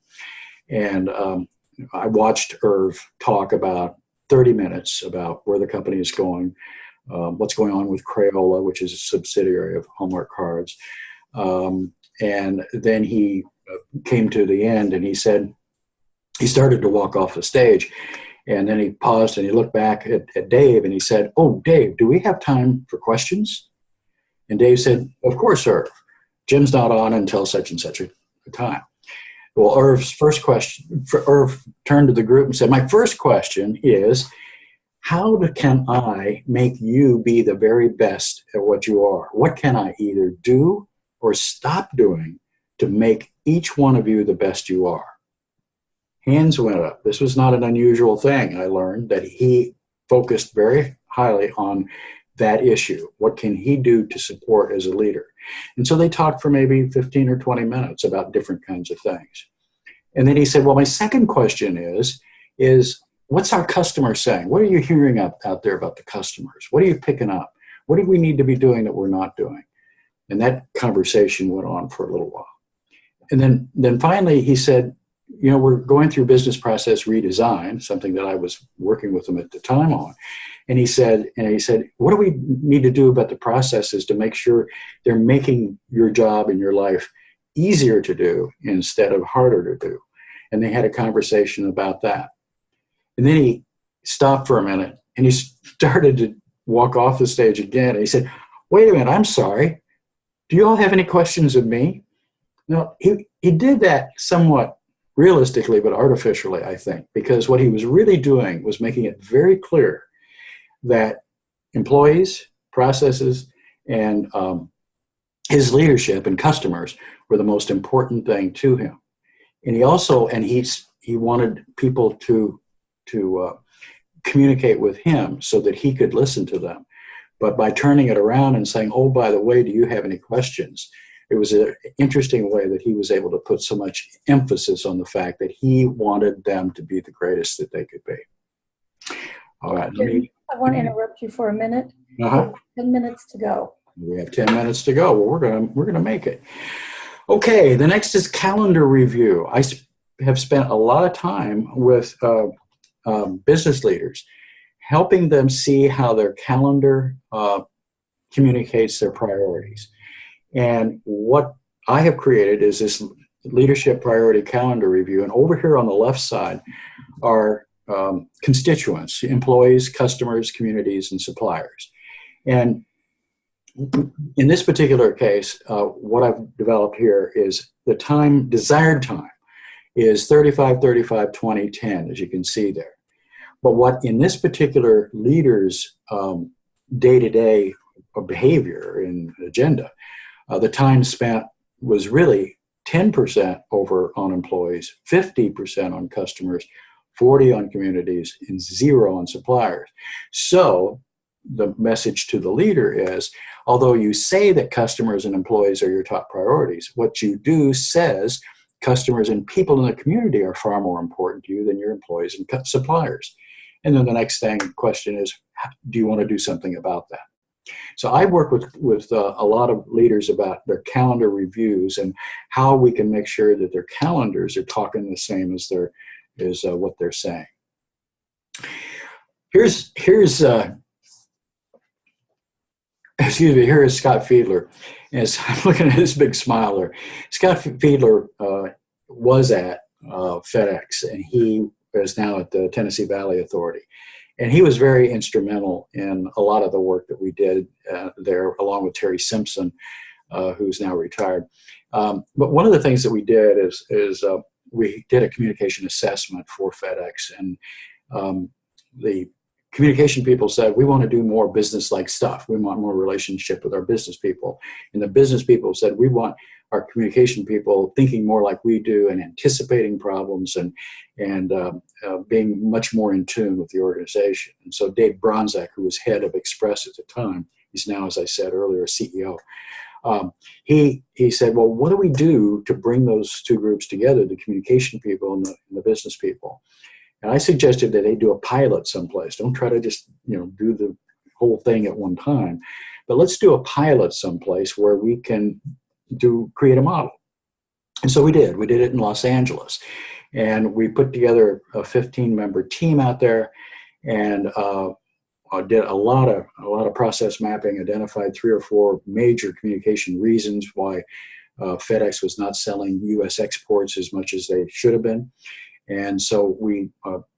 And I watched Irv talk about 30 minutes about where the company is going, what's going on with Crayola, which is a subsidiary of Hallmark Cards. And then he came to the end, and he said, he started to walk off the stage. And then he paused and he looked back at Dave and he said, "Oh, Dave, do we have time for questions?" And Dave said, "Of course, Irv. Jim's not on until such and such a time." Well, Irv turned to the group and said, "My first question is, how can I make you be the very best at what you are? What can I either do or stop doing to make each one of you the best you are?" Hands went up. This was not an unusual thing. I learned that he focused very highly on that issue. What can he do to support as a leader? And so they talked for maybe 15 or 20 minutes about different kinds of things. And then he said, "Well, my second question is what's our customer saying? What are you hearing out there about the customers? What are you picking up? What do we need to be doing that we're not doing?" And that conversation went on for a little while. And then finally he said, "You know, we're going through business process redesign," something that I was working with them at the time on. And he said, "What do we need to do about the processes to make sure they're making your job and your life easier to do instead of harder to do?" And they had a conversation about that. And then he stopped for a minute and he started to walk off the stage again. And he said, "Wait a minute, I'm sorry. Do you all have any questions of me?" Now, he did that somewhat realistically, but artificially, I think, because what he was really doing was making it very clear that employees, processes, and his leadership and customers were the most important thing to him. And he also, he wanted people to communicate with him so that he could listen to them. But by turning it around and saying, "Oh, by the way, do you have any questions?" It was an interesting way that he was able to put so much emphasis on the fact that he wanted them to be the greatest that they could be. All right. I want to interrupt you for a minute. Uh-huh. 10 minutes to go. We have 10 minutes to go. Well, we're gonna make it. Okay. The next is calendar review. I have spent a lot of time with business leaders, helping them see how their calendar communicates their priorities. And what I have created is this leadership priority calendar review. And over here on the left side are constituents, employees, customers, communities, and suppliers. And in this particular case, what I've developed here is the desired time is 35, 35, 20, 10, as you can see there. But what in this particular leader's day-to-day behavior and agenda, the time spent was really 10% over on employees, 50% on customers, 40 on communities, and 0 on suppliers. So the message to the leader is, although you say that customers and employees are your top priorities, what you do says customers and people in the community are far more important to you than your employees and suppliers. And then the next question is, do you want to do something about that? So I work with a lot of leaders about their calendar reviews and how we can make sure that their calendars are talking the same as what they're saying. Here is Scot Fiedler. As I'm looking at his big smile there. Scot Fiedler was at FedEx, and he is now at the Tennessee Valley Authority. And he was very instrumental in a lot of the work that we did there, along with Terry Simpson, who's now retired. But one of the things that we did is we did a communication assessment for FedEx, and the communication people said, we want to do more business-like stuff. We want more relationship with our business people. And the business people said, we want our communication people thinking more like we do and anticipating problems and being much more in tune with the organization. And so Dave Bronczak, who was head of Express at the time, he's now, as I said earlier, CEO. He said, well, what do we do to bring those two groups together, the communication people and the business people? And I suggested that they do a pilot someplace. Don't try to just do the whole thing at one time, but let's do a pilot someplace where we can create a model. And so we did. We did it in Los Angeles, and we put together a 15-member team out there, and did a lot of process mapping. Identified 3 or 4 major communication reasons why FedEx was not selling U.S. exports as much as they should have been. And so we,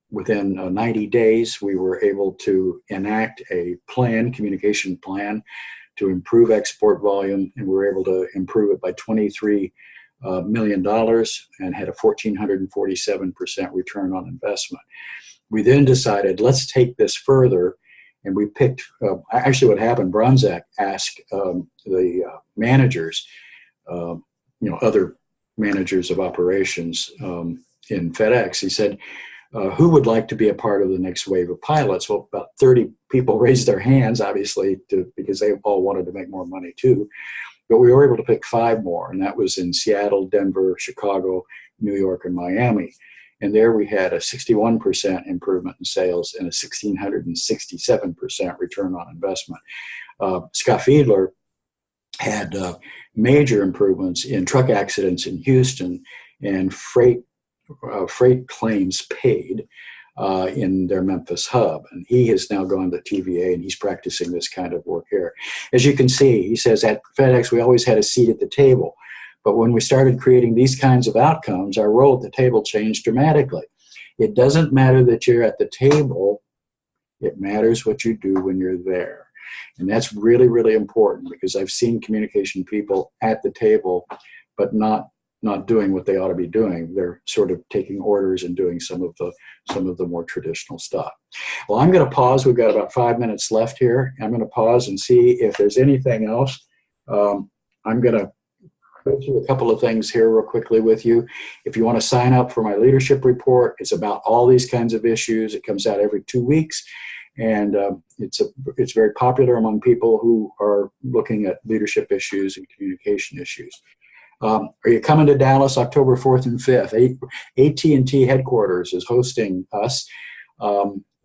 within 90 days, we were able to enact a communication plan to improve export volume, and we were able to improve it by $23 million and had a 1,447% return on investment. We then decided, let's take this further, and we picked, actually what happened, Bronczak asked the managers, other managers of operations, in FedEx, he said, who would like to be a part of the next wave of pilots? Well, about 30 people raised their hands, obviously, because they all wanted to make more money too. But we were able to pick 5 more, and that was in Seattle, Denver, Chicago, New York, and Miami. And there we had a 61% improvement in sales and a 1,667% return on investment. Scot Fiedler had major improvements in truck accidents in Houston and freight claims paid in their Memphis hub. And he has now gone to TVA, and he's practicing this kind of work here. As you can see, he says, at FedEx, we always had a seat at the table. But when we started creating these kinds of outcomes, our role at the table changed dramatically. It doesn't matter that you're at the table. It matters what you do when you're there. And that's really, really important, because I've seen communication people at the table, but not doing what they ought to be doing. They're sort of taking orders and doing some of the more traditional stuff. Well, I'm going to pause. We've got about 5 minutes left here. I'm going to pause and see if there's anything else. I'm going to go through a couple of things here real quickly with you. If you want to sign up for my leadership report, it's about all these kinds of issues. It comes out every 2 weeks, and it's very popular among people who are looking at leadership issues and communication issues. Are you coming to Dallas October 4th and 5th? AT&T headquarters is hosting us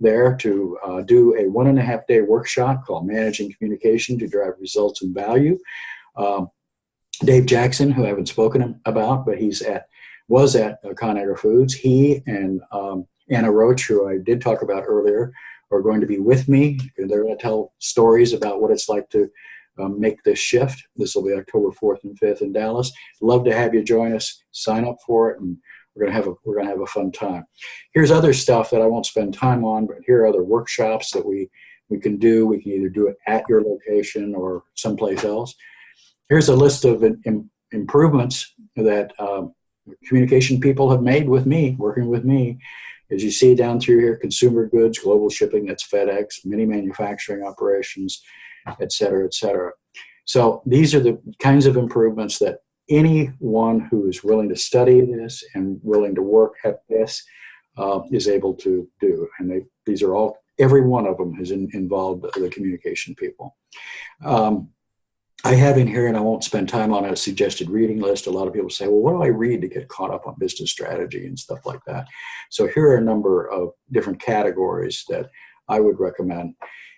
there to do a 1.5-day workshop called Managing Communication to Drive Results and Value. Dave Jackson, who I haven't spoken about, but was at ConAgra Foods, he and Anna Roach, who I did talk about earlier, are going to be with me. They're going to tell stories about what it's like to make this shift. This will be October 4th and 5th in Dallas. Love to have you join us. Sign up for it, and we're gonna have a fun time. Here's other stuff that I won't spend time on, but here are other workshops that we can do. We can either do it at your location or someplace else. Here's a list of improvements that communication people have made with me, working with me. As you see down through here, consumer goods, global shipping, that's FedEx, many manufacturing operations, et cetera, et cetera. So these are the kinds of improvements that anyone who is willing to study this and willing to work at this is able to do. And these are all, every one of them has involved the communication people. I have in here, and I won't spend time on a suggested reading list. A lot of people say, well, what do I read to get caught up on business strategy and stuff like that? So here are a number of different categories that I would recommend.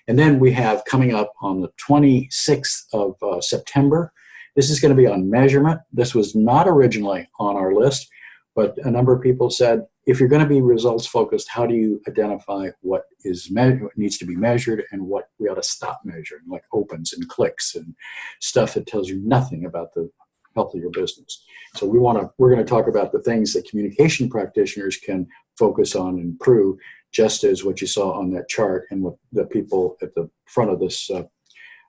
And then we have coming up on the 26th of September. This is going to be on measurement. This was not originally on our list, but a number of people said, if you're going to be results focused, how do you identify what needs to be measured and what we ought to stop measuring, like opens and clicks and stuff that tells you nothing about the health of your business. So we're going to talk about the things that communication practitioners can focus on and improve, just as what you saw on that chart and what the people at the front of this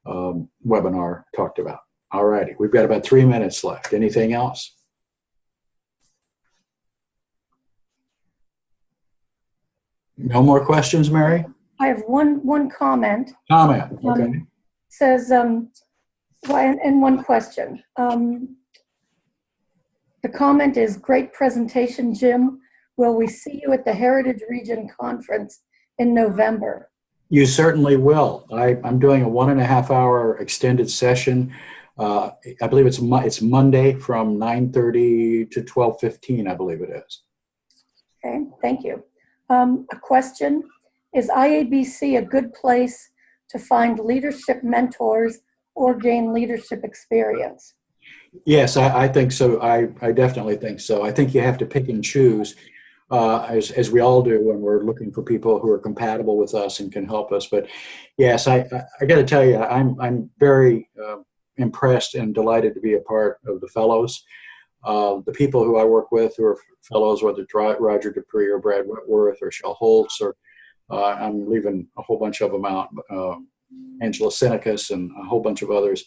webinar talked about. All righty, we've got about 3 minutes left. Anything else? No more questions, Mary? I have one comment. Comment, okay. Says, and one question. The comment is, great presentation, Jim. Will we see you at the Heritage Region Conference in November? You certainly will. I'm doing a 1.5 hour extended session. I believe it's Monday from 9:30 to 12:15, I believe it is. Okay, thank you. A question, is IABC a good place to find leadership mentors or gain leadership experience? Yes, I think so. I definitely think so. I think you have to pick and choose, as we all do when we're looking for people who are compatible with us and can help us. But yes, I got to tell you, I'm very impressed and delighted to be a part of the fellows. The people who I work with who are fellows, whether it's Roger Dupree or Brad Whitworth or Shell Holtz, or I'm leaving a whole bunch of them out, Angela Sinicus and a whole bunch of others.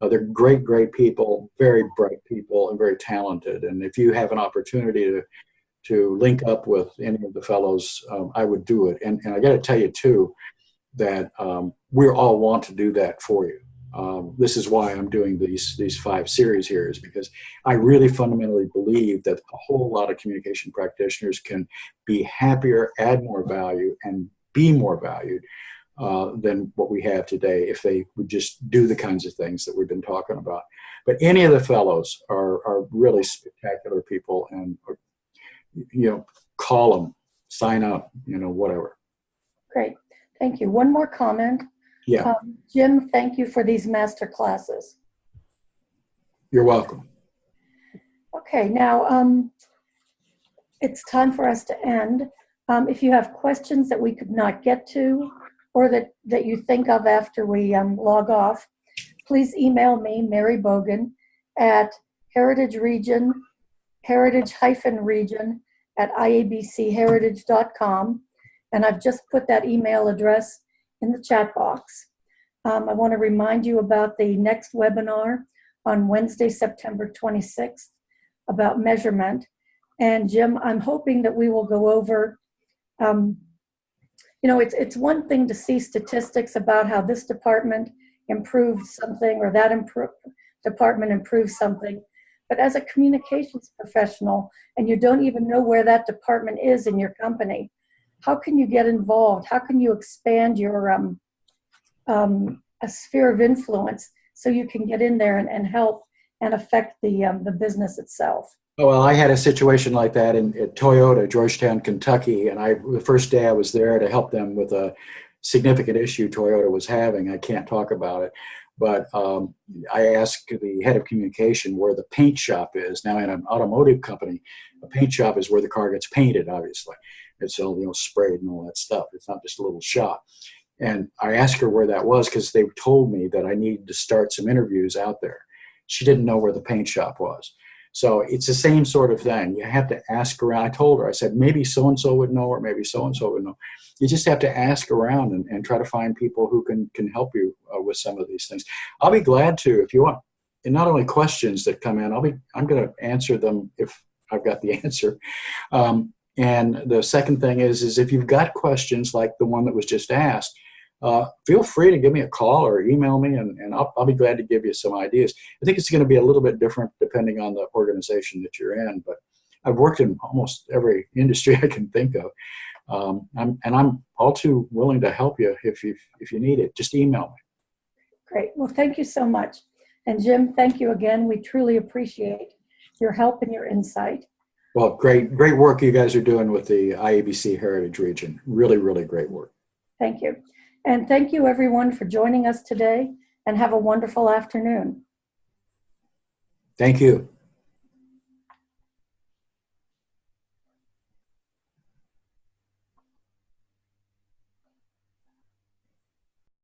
They're great, great people, very bright people, and very talented. And if you have an opportunity to link up with any of the fellows, I would do it. And I got to tell you, too, that we all want to do that for you. This is why I'm doing these 5 series here, is because I really fundamentally believe that a whole lot of communication practitioners can be happier, add more value, and be more valued than what we have today if they would just do the kinds of things that we've been talking about. But any of the fellows are really spectacular people, and call them, sign up, whatever. Great, thank you. One more comment. Yeah. Jim, thank you for these master classes. You're welcome. Okay, now it's time for us to end. If you have questions that we could not get to, or that you think of after we log off, please email me, Mary Bogan, at heritage-region at iabcheritage.com. And I've just put that email address in the chat box. I want to remind you about the next webinar on Wednesday, September 26th, about measurement. And Jim, I'm hoping that we will go over, it's one thing to see statistics about how this department improved something or that department improved something. But as a communications professional, and you don't even know where that department is in your company, how can you get involved? How can you expand your a sphere of influence so you can get in there and help and affect the business itself? Oh, well, I had a situation like that at Toyota, Georgetown, Kentucky, and the first day I was there to help them with a significant issue Toyota was having. I can't talk about it, but I asked the head of communication where the paint shop is. Now, in an automotive company, a paint shop is where the car gets painted, obviously. It's all, sprayed and all that stuff. It's not just a little shop. And I asked her where that was because they told me that I needed to start some interviews out there. She didn't know where the paint shop was. So it's the same sort of thing. You have to ask around. I told her, I said, maybe so-and-so would know, or maybe so-and-so would know. You just have to ask around and try to find people who can help you with some of these things. I'll be glad to, if you want, and not only questions that come in, I'm going to answer them if I've got the answer. And the second thing is if you've got questions like the one that was just asked, feel free to give me a call or email me, and I'll be glad to give you some ideas. I think it's going to be a little bit different depending on the organization that you're in, but I've worked in almost every industry I can think of. I'm all too willing to help you if you need it. Just email me. Great. Well, thank you so much. And Jim, thank you again. We truly appreciate your help and your insight. Well, great work you guys are doing with the IABC Heritage Region. Really, really great work. Thank you. And thank you everyone for joining us today, and have a wonderful afternoon. Thank you.